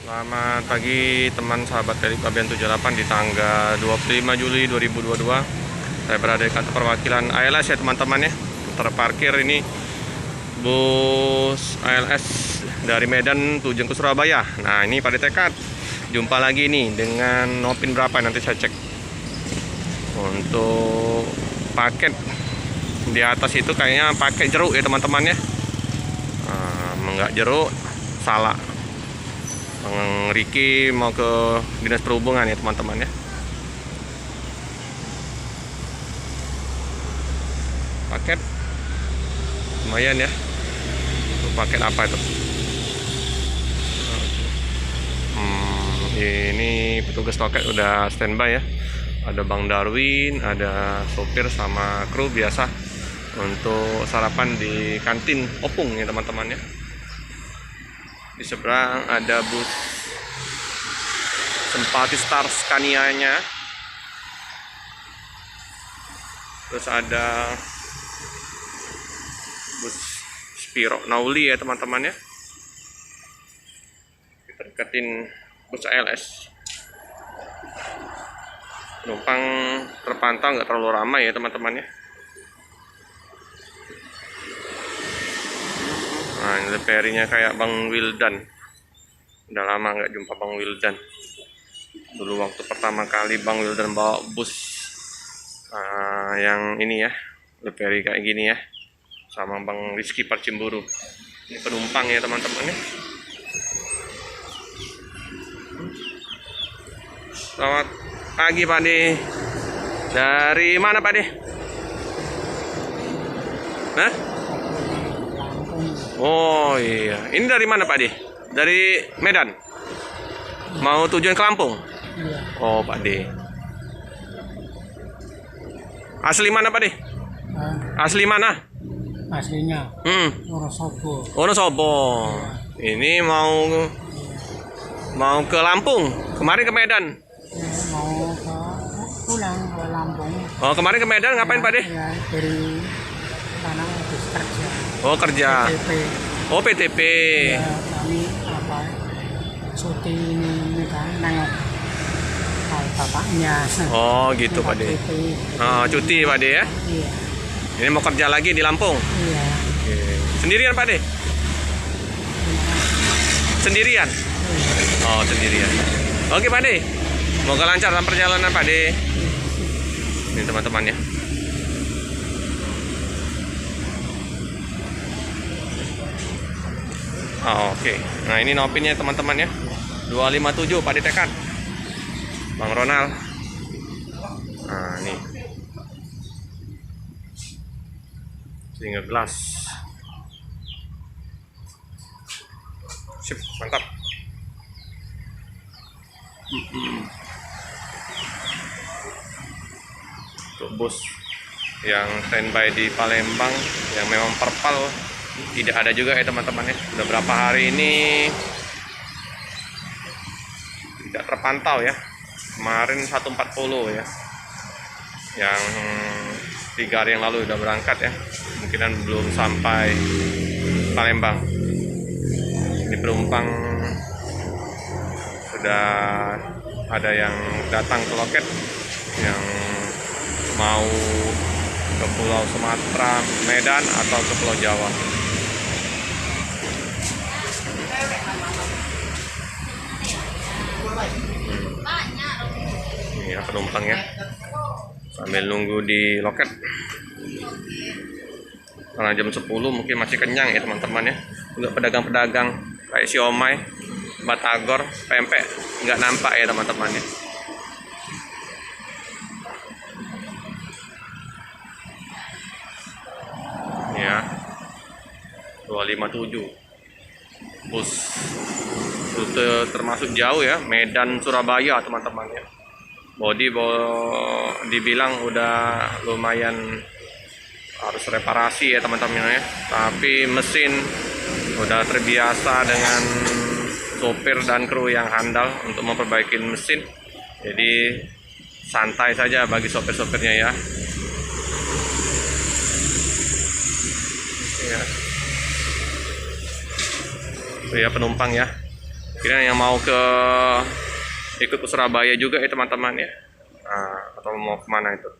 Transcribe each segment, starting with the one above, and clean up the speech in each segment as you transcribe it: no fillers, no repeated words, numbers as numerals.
Selamat pagi teman sahabat Pelik Pabean 78 di tanggal 25 Juli 2022. Saya berada di kantor perwakilan ALS ya teman-teman ya. Terparkir ini bus ALS dari Medan tujuan ke Surabaya. Nah ini pada tekad. Jumpa lagi nih dengan Nopin berapa nanti saya cek. Untuk paket di atas itu kayaknya pakai jeruk ya teman-teman ya. Enggak jeruk, salah. Bang Riki mau ke Dinas Perhubungan ya teman-teman ya. Paket lumayan ya. Paket apa itu? Ini petugas loket udah standby ya. Ada Bang Darwin, ada sopir sama kru biasa untuk sarapan di kantin Opung ya teman-teman ya. Di seberang ada bus Simpati Star Scania-nya. Terus ada bus Spiro Nauli ya teman-teman ya. Kita deketin bus ALS. Penumpang terpantau nggak terlalu ramai ya teman-teman ya. Nah ini perinya kayak Bang Wildan. Udah lama nggak jumpa Bang Wildan. Dulu waktu pertama kali Bang Wildan bawa bus yang ini ya, leperi kayak gini ya, sama Bang Rizky Parcimburu. Ini penumpang ya teman-teman ya. Selamat pagi Pak De. Dari mana Pak De? Hah? Oh iya, ini dari mana Pak De? Dari Medan? Mau tujuan ke Lampung? Iya. Oh Pak De. Asli mana Pak De? Asli mana? Aslinya Wonosobo. Wonosobo. Ini mau ke Lampung. Kemarin ke Medan. Mau pulang ke Lampung. Oh kemarin ke Medan ngapain Pak De? Ya, dari sana habis kerja. Oh kerja. PTP. Oh PTP. Ya, kami syuting ini kan nengok bapaknya. Oh gitu Pak De. Oh cuti Pak De ya. Iya. Ini mau kerja lagi di Lampung. Iya. Oke. Sendirian Pak De? Sendirian? Oh sendirian. Oke Pak De. Semoga lancar dalam perjalanan Pak De. Ini teman-teman ya. Oh, oke. Nah ini Nopinnya teman-teman ya. 257 Pak De tekad. Bang Ronald. Nah ini single glass. Sip, mantap. Untuk bus yang standby di Palembang yang memang perpal tidak ada juga ya teman-teman ya. Sudah berapa hari ini tidak terpantau ya. Kemarin 140 ya. Yang 3 hari yang lalu udah berangkat ya. Kemungkinan belum sampai Palembang. Ini penumpang sudah ada yang datang ke loket yang mau ke Pulau Sumatera, Medan atau ke Pulau Jawa. Ini ya penumpang ya, sambil nunggu di loket. Karena jam 10 mungkin masih kenyang ya teman-teman ya. Untuk pedagang-pedagang kayak siomay, batagor, pempek nggak nampak ya teman-teman ya. Ya 257 bus rute termasuk jauh ya, Medan Surabaya teman-teman ya. Bodi dibilang udah lumayan harus reparasi ya teman-teman ya, tapi mesin udah terbiasa dengan sopir dan kru yang handal untuk memperbaiki mesin, jadi santai saja bagi sopir-sopirnya ya. Ya penumpang ya Kira yang mau ikut ke Surabaya juga ya teman-teman ya. Nah, atau mau kemana itu?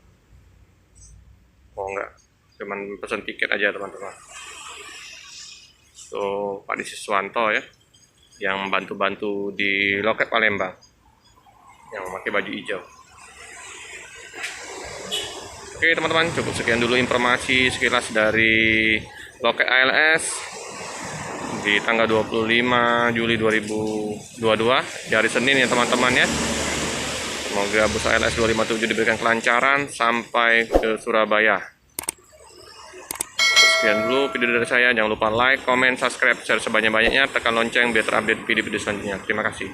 Mau nggak? Cuman pesan tiket aja teman-teman. Tuh Pak Disi Siswanto ya, yang bantu-bantu di loket Palembang, yang pakai baju hijau. Oke teman-teman, cukup sekian dulu informasi sekilas dari loket ALS di tanggal 25 Juli 2022 di hari Senin ya teman-teman ya. Semoga bus ALS 257 diberikan kelancaran sampai ke Surabaya. Sekian dulu video dari saya. Jangan lupa like, comment, subscribe, share sebanyak-banyaknya. Tekan lonceng biar terupdate video-video selanjutnya. Terima kasih.